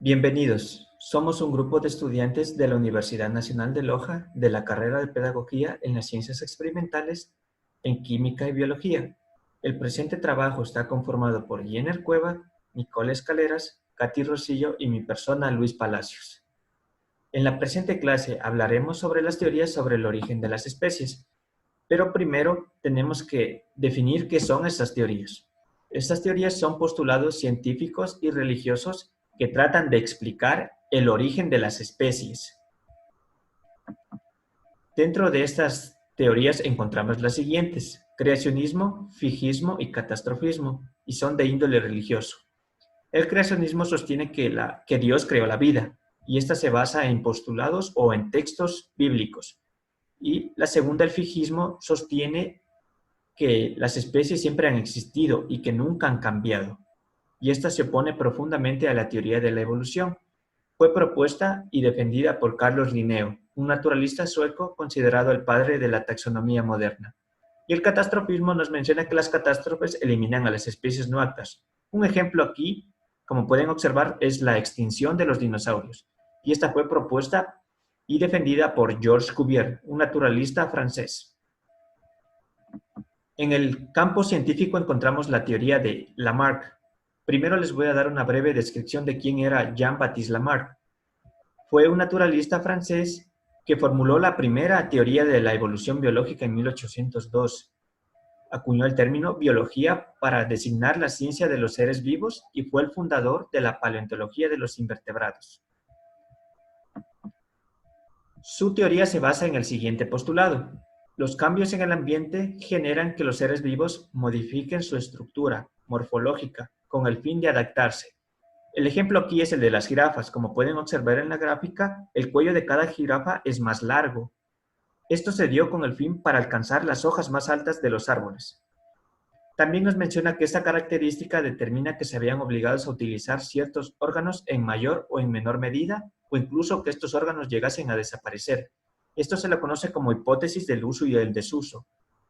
Bienvenidos. Somos un grupo de estudiantes de la Universidad Nacional de Loja de la carrera de Pedagogía en las Ciencias Experimentales en Química y Biología. El presente trabajo está conformado por Jenner Cueva, Nicole Escaleras, Katy Rosillo y mi persona, Luis Palacios. En la presente clase hablaremos sobre las teorías sobre el origen de las especies, pero primero tenemos que definir qué son estas teorías. Estas teorías son postulados científicos y religiosos que tratan de explicar el origen de las especies. Dentro de estas teorías encontramos las siguientes: creacionismo, fijismo y catastrofismo, y son de índole religioso. El creacionismo sostiene que Dios creó la vida, y esta se basa en postulados o en textos bíblicos. Y la segunda, el fijismo, sostiene que las especies siempre han existido y que nunca han cambiado. Y esta se opone profundamente a la teoría de la evolución. Fue propuesta y defendida por Carlos Linneo, un naturalista sueco considerado el padre de la taxonomía moderna. Y el catastrofismo nos menciona que las catástrofes eliminan a las especies no aptas. Un ejemplo aquí, como pueden observar, es la extinción de los dinosaurios. Y esta fue propuesta y defendida por Georges Cuvier, un naturalista francés. En el campo científico encontramos la teoría de Lamarck. Primero les voy a dar una breve descripción de quién era Jean-Baptiste Lamarck. Fue un naturalista francés que formuló la primera teoría de la evolución biológica en 1802. Acuñó el término biología para designar la ciencia de los seres vivos y fue el fundador de la paleontología de los invertebrados. Su teoría se basa en el siguiente postulado: los cambios en el ambiente generan que los seres vivos modifiquen su estructura morfológica con el fin de adaptarse. El ejemplo aquí es el de las jirafas. Como pueden observar en la gráfica, el cuello de cada jirafa es más largo. Esto se dio con el fin para alcanzar las hojas más altas de los árboles. También nos menciona que esta característica determina que se vean obligados a utilizar ciertos órganos en mayor o en menor medida, o incluso que estos órganos llegasen a desaparecer. Esto se lo conoce como hipótesis del uso y el desuso,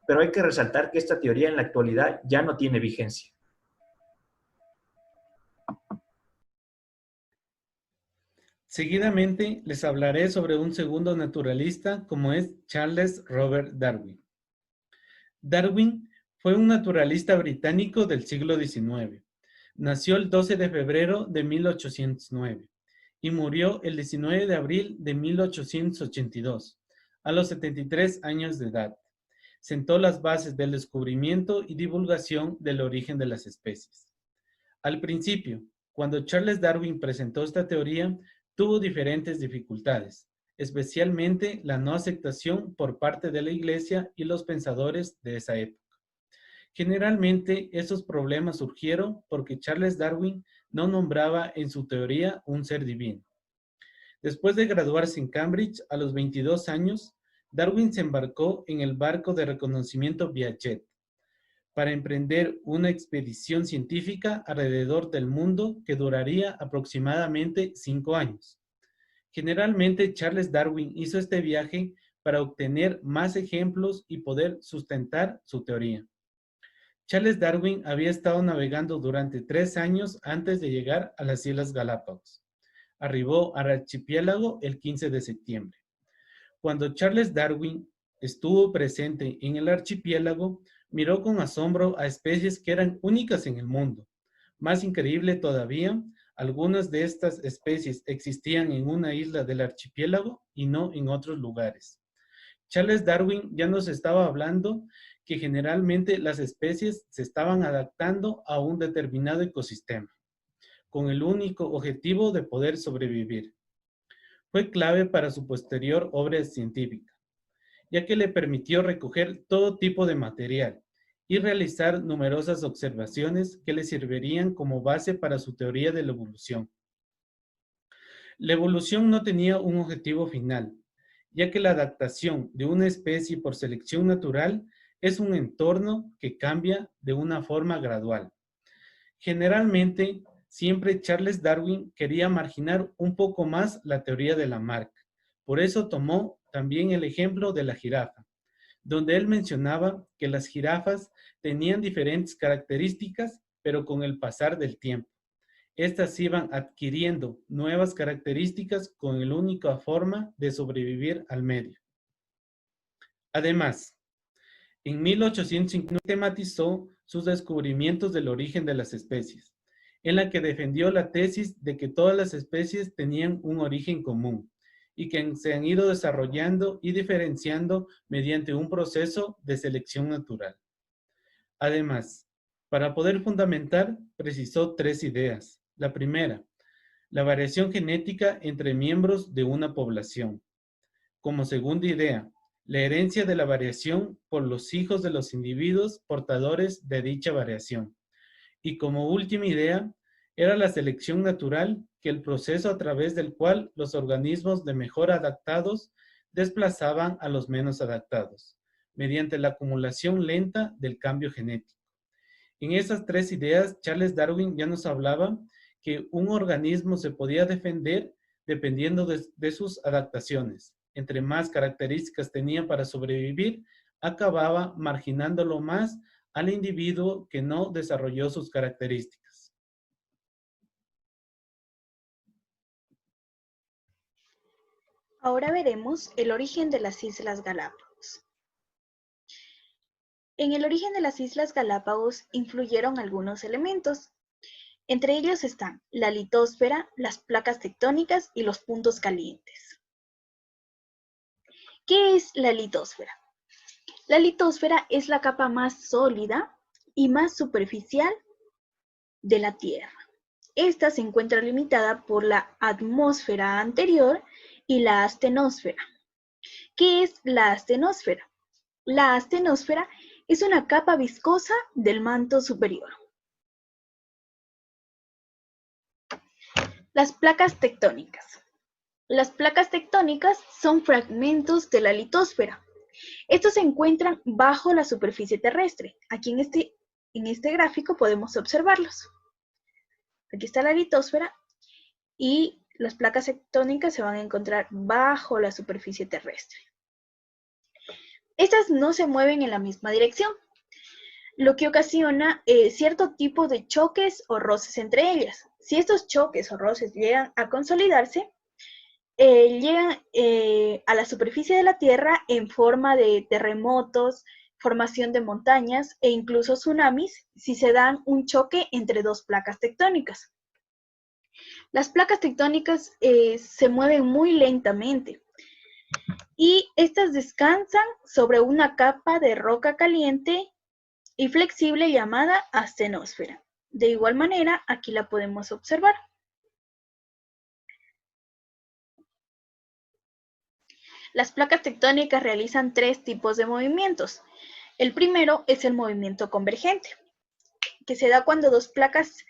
pero hay que resaltar que esta teoría en la actualidad ya no tiene vigencia. Seguidamente les hablaré sobre un segundo naturalista como es Charles Robert Darwin. Darwin fue un naturalista británico del siglo XIX. Nació el 12 de febrero de 1809 y murió el 19 de abril de 1882, a los 73 años de edad. Sentó las bases del descubrimiento y divulgación del origen de las especies. Al principio, cuando Charles Darwin presentó esta teoría, tuvo diferentes dificultades, especialmente la no aceptación por parte de la Iglesia y los pensadores de esa época. Generalmente, esos problemas surgieron porque Charles Darwin no nombraba en su teoría un ser divino. Después de graduarse en Cambridge a los 22 años, Darwin se embarcó en el barco de reconocimiento Viajet para emprender una expedición científica alrededor del mundo que duraría aproximadamente 5 años. Generalmente, Charles Darwin hizo este viaje para obtener más ejemplos y poder sustentar su teoría. Charles Darwin había estado navegando durante 3 años antes de llegar a las Islas Galápagos. Arribó al archipiélago el 15 de septiembre. Cuando Charles Darwin estuvo presente en el archipiélago, miró con asombro a especies que eran únicas en el mundo. Más increíble todavía, algunas de estas especies existían en una isla del archipiélago y no en otros lugares. Charles Darwin ya nos estaba hablando que generalmente las especies se estaban adaptando a un determinado ecosistema, con el único objetivo de poder sobrevivir. Fue clave para su posterior obra científica, ya que le permitió recoger todo tipo de material y realizar numerosas observaciones que le servirían como base para su teoría de la evolución. La evolución no tenía un objetivo final, ya que la adaptación de una especie por selección natural es un entorno que cambia de una forma gradual. Generalmente, siempre Charles Darwin quería marginar un poco más la teoría de Lamarck. Por eso tomó también el ejemplo de la jirafa, donde él mencionaba que las jirafas tenían diferentes características, pero con el pasar del tiempo, Estas iban adquiriendo nuevas características con la única forma de sobrevivir al medio. Además, en 1850 tematizó sus descubrimientos del origen de las especies, en la que defendió la tesis de que todas las especies tenían un origen común y que se han ido desarrollando y diferenciando mediante un proceso de selección natural. Además, para poder fundamentar, precisó 3 ideas. La primera, la variación genética entre miembros de una población. Como segunda idea, la herencia de la variación por los hijos de los individuos portadores de dicha variación. Y como última idea, era la selección natural, que el proceso a través del cual los organismos de mejor adaptados desplazaban a los menos adaptados, mediante la acumulación lenta del cambio genético. En esas 3 ideas, Charles Darwin ya nos hablaba que un organismo se podía defender dependiendo de sus adaptaciones. Entre más características tenía para sobrevivir, acababa marginándolo más al individuo que no desarrolló sus características. Ahora veremos el origen de las Islas Galápagos. En el origen de las Islas Galápagos influyeron algunos elementos. Entre ellos están la litosfera, las placas tectónicas y los puntos calientes. ¿Qué es la litosfera? La litosfera es la capa más sólida y más superficial de la Tierra. Esta se encuentra limitada por la atmósfera anterior y la astenosfera. ¿Qué es la astenosfera? La astenosfera es una capa viscosa del manto superior. Las placas tectónicas. Las placas tectónicas son fragmentos de la litosfera. Estos se encuentran bajo la superficie terrestre. Aquí en este gráfico podemos observarlos. Aquí está la litosfera y las placas tectónicas se van a encontrar bajo la superficie terrestre. Estas no se mueven en la misma dirección, lo que ocasiona cierto tipo de choques o roces entre ellas. Si estos choques o roces llegan a consolidarse, llegan a la superficie de la Tierra en forma de terremotos, formación de montañas e incluso tsunamis si se dan un choque entre 2 placas tectónicas. Las placas tectónicas se mueven muy lentamente y estas descansan sobre una capa de roca caliente y flexible llamada astenosfera. De igual manera, aquí la podemos observar. Las placas tectónicas realizan 3 tipos de movimientos. El primero es el movimiento convergente, que se da cuando 2 placas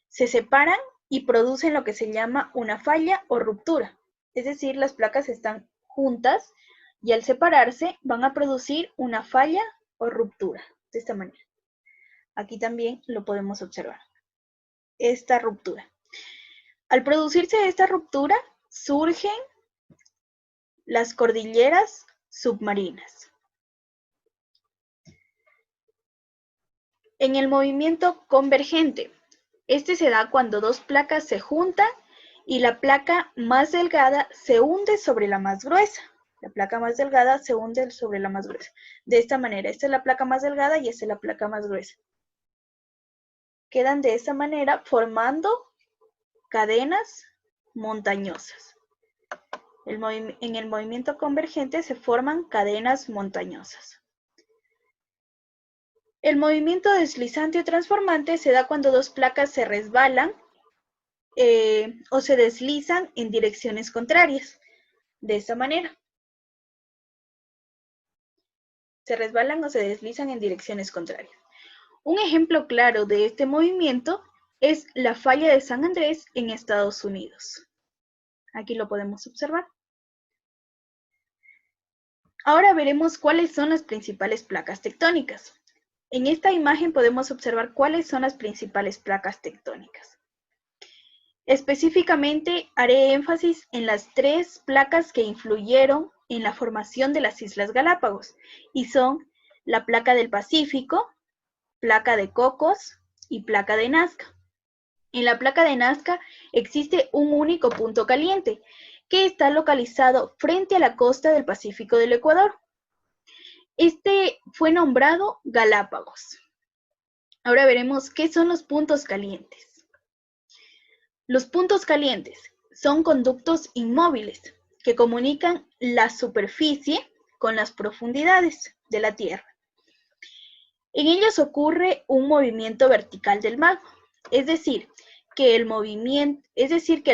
se separan y producen lo que se llama una falla o ruptura. Es decir, las placas están juntas y al separarse van a producir una falla o ruptura, de esta manera. Aquí también lo podemos observar, esta ruptura. Al producirse esta ruptura, surgen las cordilleras submarinas. En el movimiento convergente, este se da cuando 2 placas se juntan y la placa más delgada se hunde sobre la más gruesa. La placa más delgada se hunde sobre la más gruesa. De esta manera, esta es la placa más delgada y esta es la placa más gruesa. Quedan de esta manera formando cadenas montañosas. En el movimiento convergente se forman cadenas montañosas. El movimiento deslizante o transformante se da cuando 2 placas se resbalan o se deslizan en direcciones contrarias. De esta manera. Se resbalan o se deslizan en direcciones contrarias. Un ejemplo claro de este movimiento es la falla de San Andrés en Estados Unidos. Aquí lo podemos observar. Ahora veremos cuáles son las principales placas tectónicas. En esta imagen podemos observar cuáles son las principales placas tectónicas. Específicamente haré énfasis en las 3 placas que influyeron en la formación de las Islas Galápagos y son la placa del Pacífico, placa de Cocos y placa de Nazca. En la placa de Nazca existe un único punto caliente, que está localizado frente a la costa del Pacífico del Ecuador. Este fue nombrado Galápagos. Ahora veremos qué son los puntos calientes. Los puntos calientes son conductos inmóviles que comunican la superficie con las profundidades de la Tierra. En ellos ocurre un movimiento vertical del magma, es decir, que el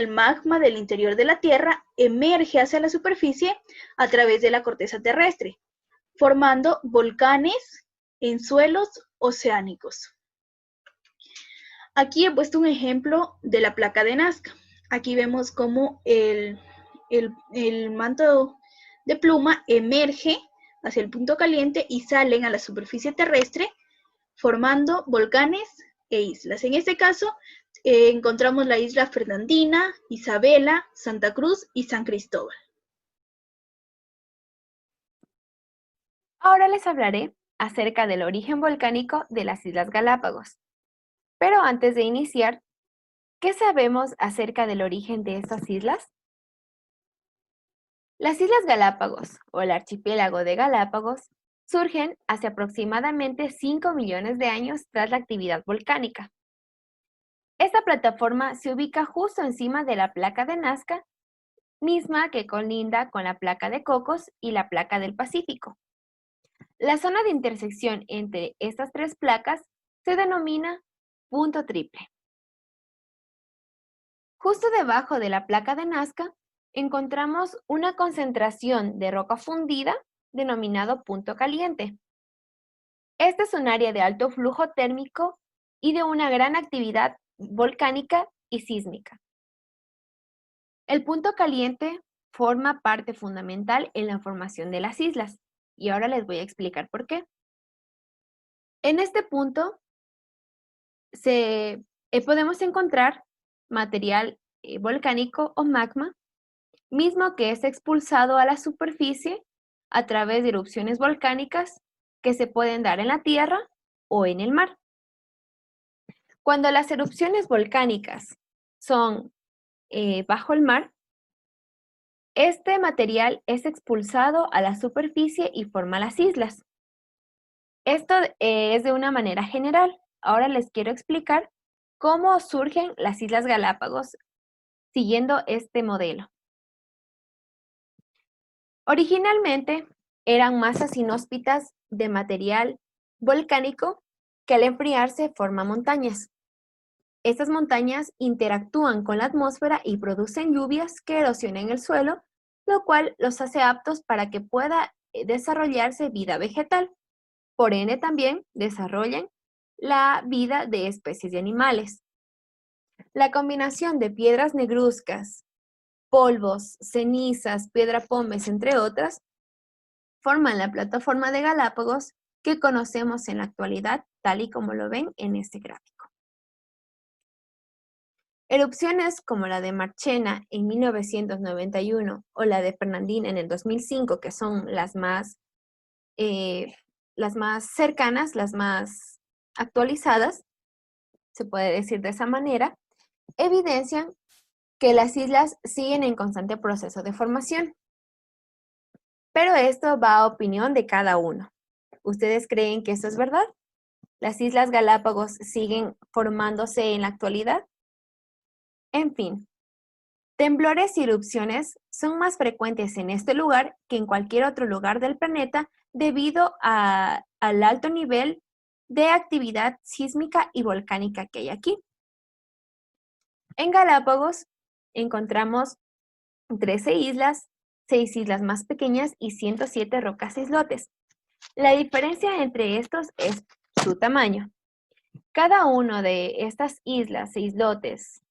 magma del interior de la Tierra emerge hacia la superficie a través de la corteza terrestre, formando volcanes en suelos oceánicos. Aquí he puesto un ejemplo de la placa de Nazca. Aquí vemos cómo el manto de pluma emerge hacia el punto caliente y salen a la superficie terrestre formando volcanes e islas. En este caso encontramos la isla Fernandina, Isabela, Santa Cruz y San Cristóbal. Ahora les hablaré acerca del origen volcánico de las Islas Galápagos. Pero antes de iniciar, ¿qué sabemos acerca del origen de estas islas? Las Islas Galápagos, o el archipiélago de Galápagos, surgen hace aproximadamente 5 millones de años tras la actividad volcánica. Esta plataforma se ubica justo encima de la placa de Nazca, misma que colinda con la placa de Cocos y la placa del Pacífico. La zona de intersección entre estas tres placas se denomina punto triple. Justo debajo de la placa de Nazca encontramos una concentración de roca fundida denominado punto caliente. Este es un área de alto flujo térmico y de una gran actividad volcánica y sísmica. El punto caliente forma parte fundamental en la formación de las islas, y ahora les voy a explicar por qué. En este punto podemos encontrar material volcánico o magma, mismo que es expulsado a la superficie a través de erupciones volcánicas que se pueden dar en la tierra o en el mar. Cuando las erupciones volcánicas son bajo el mar, este material es expulsado a la superficie y forma las islas. Esto es de una manera general. Ahora les quiero explicar cómo surgen las Islas Galápagos siguiendo este modelo. Originalmente eran masas inhóspitas de material volcánico que al enfriarse forman montañas. Estas montañas interactúan con la atmósfera y producen lluvias que erosionan el suelo, lo cual los hace aptos para que pueda desarrollarse vida vegetal. Por ende, también desarrollan la vida de especies de animales. La combinación de piedras negruzcas, polvos, cenizas, piedra pómez, entre otras, forman la plataforma de Galápagos que conocemos en la actualidad, tal y como lo ven en este gráfico. Erupciones como la de Marchena en 1991 o la de Fernandina en el 2005, que son las más cercanas, las más actualizadas, se puede decir de esa manera, evidencian que las islas siguen en constante proceso de formación. Pero esto va a opinión de cada uno. ¿Ustedes creen que esto es verdad? ¿Las Islas Galápagos siguen formándose en la actualidad? En fin, temblores y erupciones son más frecuentes en este lugar que en cualquier otro lugar del planeta debido al alto nivel de actividad sísmica y volcánica que hay aquí. En Galápagos encontramos 13 islas, 6 islas más pequeñas y 107 rocas e islotes. La diferencia entre estos es su tamaño. Cada uno de estas islas e islotes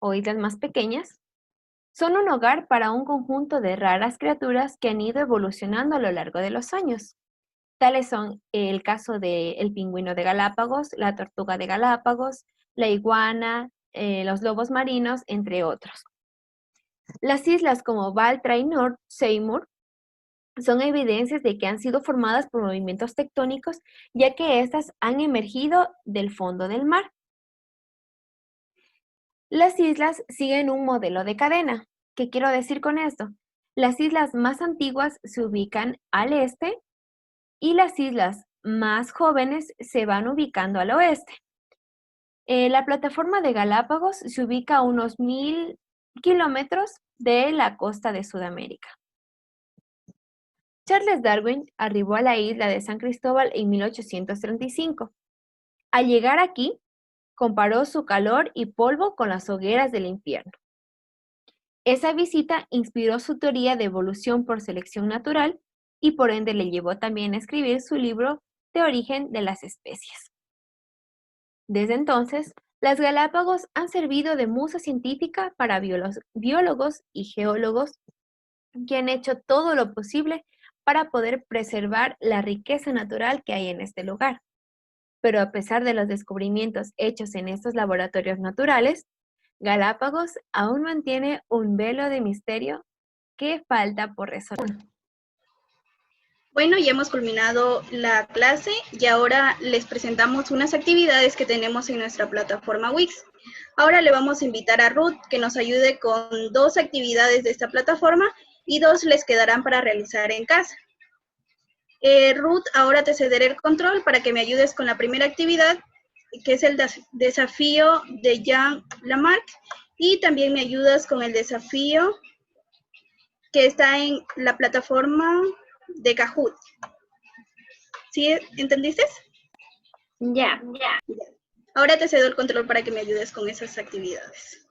o islas más pequeñas son un hogar para un conjunto de raras criaturas que han ido evolucionando a lo largo de los años. Tales son el caso del pingüino de Galápagos, la tortuga de Galápagos, la iguana, los lobos marinos, entre otros. Las islas como Baltra y North Seymour son evidencias de que han sido formadas por movimientos tectónicos, ya que éstas han emergido del fondo del mar. Las islas siguen un modelo de cadena. ¿Qué quiero decir con esto? Las islas más antiguas se ubican al este y las islas más jóvenes se van ubicando al oeste. La plataforma de Galápagos se ubica a unos 1000 kilómetros de la costa de Sudamérica. Charles Darwin arribó a la isla de San Cristóbal en 1835. Al llegar aquí, comparó su calor y polvo con las hogueras del infierno. Esa visita inspiró su teoría de evolución por selección natural y por ende le llevó también a escribir su libro de origen de las especies. Desde entonces, las Galápagos han servido de musa científica para biólogos y geólogos que han hecho todo lo posible para poder preservar la riqueza natural que hay en este lugar. Pero a pesar de los descubrimientos hechos en estos laboratorios naturales, Galápagos aún mantiene un velo de misterio que falta por resolver. Bueno, ya hemos culminado la clase y ahora les presentamos unas actividades que tenemos en nuestra plataforma Wix. Ahora le vamos a invitar a Ruth que nos ayude con 2 actividades de esta plataforma y 2 les quedarán para realizar en casa. Ruth, ahora te cederé el control para que me ayudes con la primera actividad, que es el desafío de Jean Lamarck, y también me ayudas con el desafío que está en la plataforma de Kahoot. ¿Sí? ¿Entendiste? Ya. Ahora te cedo el control para que me ayudes con esas actividades.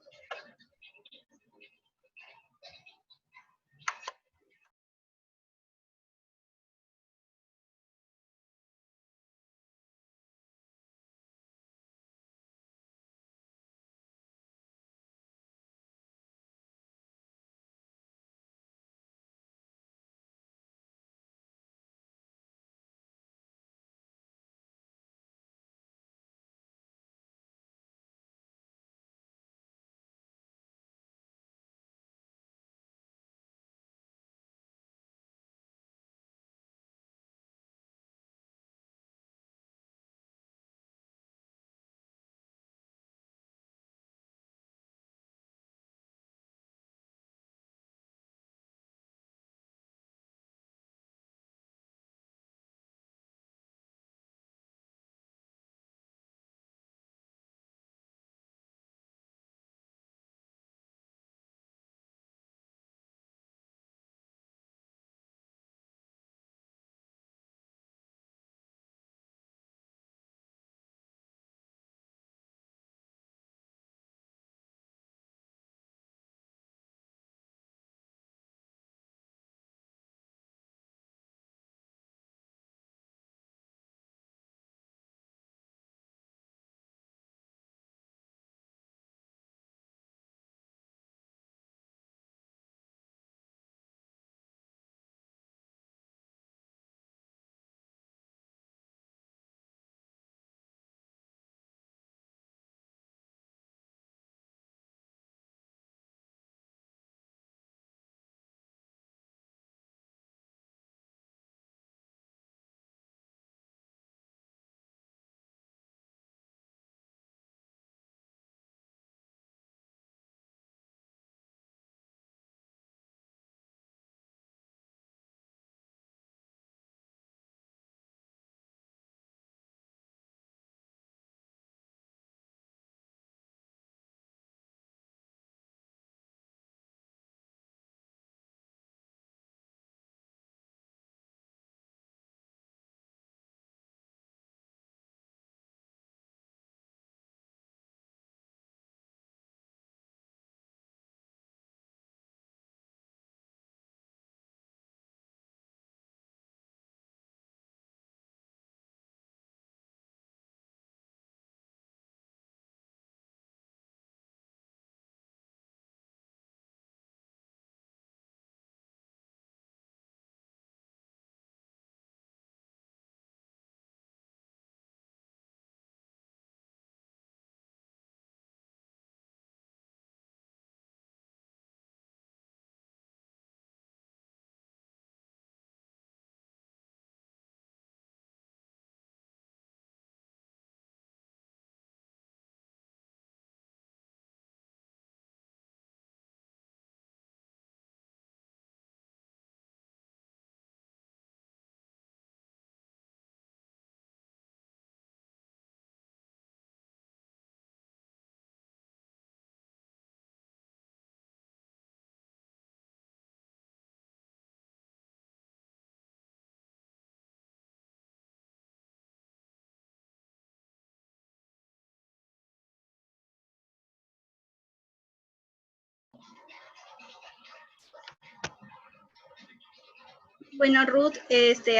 Bueno, Ruth,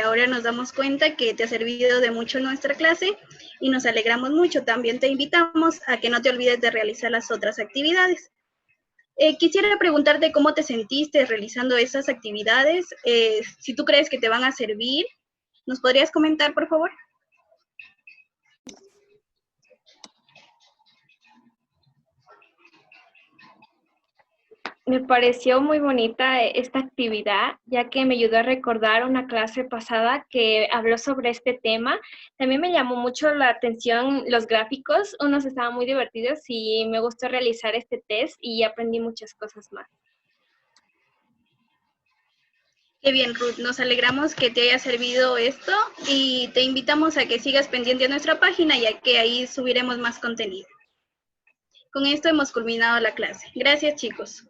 ahora nos damos cuenta que te ha servido de mucho nuestra clase y nos alegramos mucho. También te invitamos a que no te olvides de realizar las otras actividades. Quisiera preguntarte cómo te sentiste realizando esas actividades, si tú crees que te van a servir. ¿Nos podrías comentar, por favor? Me pareció muy bonita esta actividad, ya que me ayudó a recordar una clase pasada que habló sobre este tema. También me llamó mucho la atención los gráficos, unos estaban muy divertidos y me gustó realizar este test y aprendí muchas cosas más. Qué bien, Ruth. Nos alegramos que te haya servido esto y te invitamos a que sigas pendiente de nuestra página, ya que ahí subiremos más contenido. Con esto hemos culminado la clase. Gracias, chicos.